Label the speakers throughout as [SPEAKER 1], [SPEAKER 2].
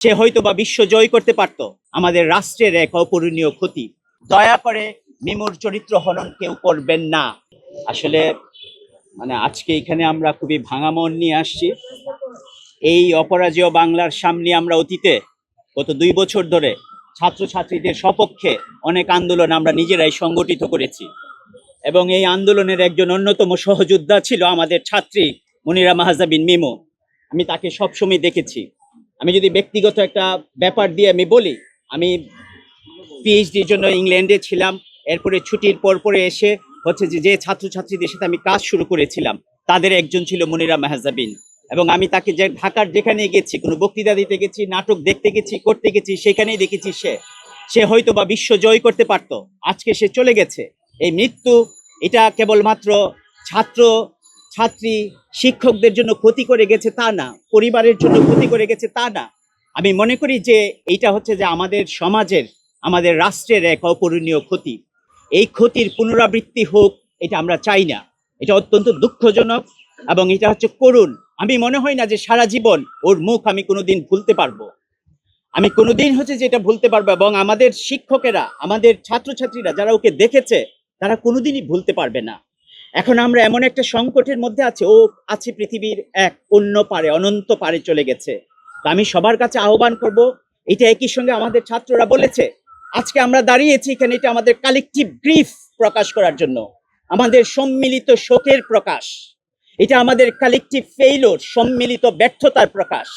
[SPEAKER 1] সে হয়তো বা বিশ্ব জয় করতে পারত। আমাদের রাষ্ট্রের এক অপূরণীয় ক্ষতি। দয়া করে মিমুর চরিত্র হনন কেউ করবেন না। আসলে আজকে এখানে আমরা খুবই ভাঙা মন নিয়ে আসছি। এই অপরাজেয় বাংলার সামনে আমরা অতীতে গত 2 বছর ধরে ছাত্রছাত্রীদের সপক্ষে অনেক আন্দোলন আমরা নিজেরাই সংগঠিত করেছি, এবং এই আন্দোলনের একজন অন্যতম সহযোদ্ধা ছিল আমাদের ছাত্রী মনিরা মাহজাবিন মিমু। আমি তাকে সবসময় দেখেছি। আমি যদি ব্যক্তিগত একটা ব্যাপার দিয়ে আমি বলি, আমি পিএইচডির জন্য ইংল্যান্ডে ছিলাম। এরপরে ছুটির পরে এসে হচ্ছে যে ছাত্রছাত্রীদের সাথে আমি কাজ শুরু করেছিলাম, তাদের একজন ছিল মনিরা মাহজাবিন। এবং আমি তাকে যে ঢাকার যেখানে গেছি, কোনো বক্তৃতা দিতে গেছি, নাটক দেখতে গেছি, করতে গেছি, সেখানেই দেখেছি সে হয়তো বা বিশ্ব জয় করতে পারতো। আজকে সে চলে গেছে। এই মৃত্যু এটা কেবলমাত্র ছাত্র ছাত্রী শিক্ষকদের জন্য ক্ষতি করে গেছে তা না, পরিবারের জন্য ক্ষতি করে গেছে তা না। আমি মনে করি যে এইটা হচ্ছে যে আমাদের সমাজের, আমাদের রাষ্ট্রের এক অপূরণীয় ক্ষতি। এই ক্ষতির পুনরাবৃত্তি হোক, এটা আমরা চাই না। এটা অত্যন্ত দুঃখজনক এবং এটা হচ্ছে করুণ। আমি মনে হয় না যে সারা জীবন ওর মুখ আমি কোনোদিন ভুলতে পারবো। আমি কোনোদিন হচ্ছে যে এটা ভুলতে পারবো, এবং আমাদের শিক্ষকেরা, আমাদের ছাত্রছাত্রীরা যারা ওকে দেখেছে, তারা কোনোদিনই ভুলতে পারবে না। এখন আমরা এমন একটা সংকটের মধ্যে আছে, ও আছে পৃথিবীর এক অন্য পারে, অনন্ত পারে চলে গেছে। তো আমি সবার কাছে আহ্বান করব, এটা একই সঙ্গে আমাদের ছাত্ররা বলেছে, আজকে আমরা দাঁড়িয়েছি এখানে, এটা আমাদের কালেকটিভ গ্রিফ প্রকাশ করার জন্য, আমাদের সম্মিলিত শোকের প্রকাশ। এটা আমাদের কালেকটিভ ফেইলিওর, সম্মিলিত ব্যর্থতার প্রকাশ।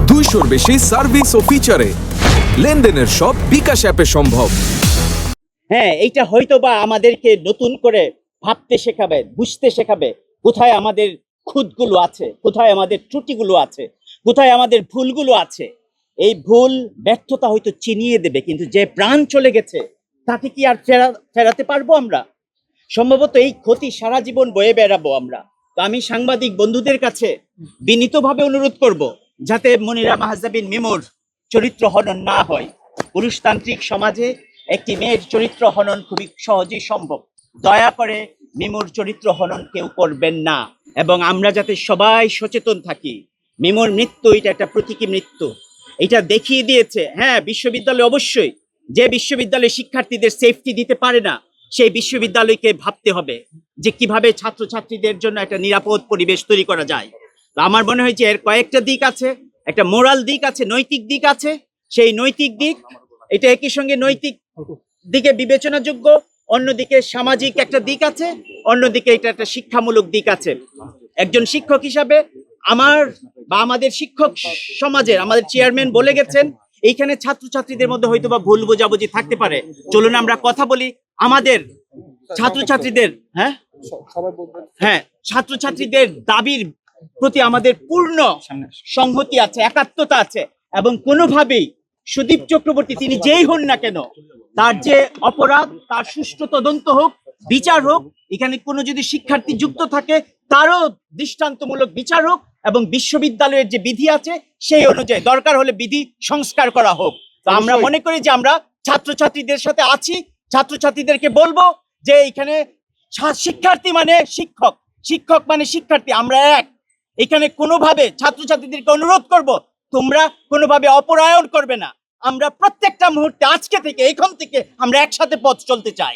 [SPEAKER 2] 200-র বেশি সার্ভিস ও ফিচারে লেনদেনের সব বিকাশ অ্যাপে সম্ভব।
[SPEAKER 1] হ্যাঁ, এইটা হয়তো বা আমাদেরকে নতুন করে ভাবতে শেখাবে, বুঝতে শেখাবে কোথায় আমাদের খুঁতগুলো আছে, কোথায় আমাদের ত্রুটিগুলো আছে, কোথায় আমাদের ভুলগুলো আছে। এই ভুল ব্যর্থতা হয়তো চিনিয়ে দেবে, কিন্তু যে প্রাণ চলে গেছে তাকে কি আর ফেরাতে পারবো আমরা? সম্ভবত এই ক্ষতি সারা জীবন বয়ে বেড়াবো আমরা। তো আমি সাংবাদিক বন্ধুদের কাছে বিনীতভাবে অনুরোধ করব, যাতে মনিরা মাহজাবিন মিমুর চরিত্র হনন না হয়। পুরুষতান্ত্রিক সমাজে একটি মেয়ের চরিত্র হনন খুবই সহজেই সম্ভব। দয়া করে মিমুর চরিত্র হনন কেউ করবেন না, এবং আমরা যাতে সবাই সচেতন থাকি। মিমুর মৃত্যু এটা একটা প্রতীকী মৃত্যু। এটা দেখিয়ে দিয়েছে, হ্যাঁ, বিশ্ববিদ্যালয় অবশ্যই, যে বিশ্ববিদ্যালয় শিক্ষার্থীদের সেফটি দিতে পারে না, সেই বিশ্ববিদ্যালয়কে ভাবতে হবে যে কিভাবে ছাত্রছাত্রীদের জন্য একটা নিরাপদ পরিবেশ তৈরি করা যায়। তো আমার মনে হয় যে এর কয়েকটা দিক আছে, একটা মোরাল দিক আছে, নৈতিক দিক আছে। সেই নৈতিক দিক, এটা একই সঙ্গে নৈতিক দিকে বিবেচনাযোগ্য, অন্যদিকে সামাজিক একটা দিক আছে, অন্যদিকে এটা একটা শিক্ষামূলক দিক আছে। একজন শিক্ষক হিসাবে আমাদের শিক্ষক সমাজের আমাদের চেয়ারম্যান বলে গেছেন, এইখানে ছাত্রছাত্রীদের মধ্যে হয়তো বা ভুল বোঝাবুঝি থাকতে পারে, চলুন আমরা কথা বলি। আমাদের ছাত্রছাত্রীদের ছাত্রছাত্রীদের দাবির প্রতি আমাদের পূর্ণ সংহতি আছে, একাত্মতা আছে, এবং কোনোভাবেই সুদীপ চক্রবর্তী তিনি যেই হন না কেন, তার যে অপরাধ, তার সুষ্ঠু তদন্ত হোক, বিচার হোক। এখানে কোনো যদি শিক্ষার্থী যুক্ত থাকে, তারও দৃষ্টান্তমূলক বিচার হোক, এবং বিশ্ববিদ্যালয়ের যে বিধি আছে সেই অনুযায়ী দরকার হলে বিধি সংস্কার করা হোক। তো আমরা মনে করি যে আমরা ছাত্রছাত্রীদের সাথে আছি। ছাত্রছাত্রীদেরকে বলবো যে এখানে শিক্ষার্থী মানে শিক্ষক, শিক্ষক মানে শিক্ষার্থী, আমরা এক। এখানে কোনোভাবে ছাত্রছাত্রীদেরকে অনুরোধ করব, তোমরা কোনোভাবে অপরায়ণ করবে না। আমরা প্রত্যেকটা মুহূর্তে, আজকে থেকে, এখন থেকে আমরা একসাথে পথ চলতে চাই।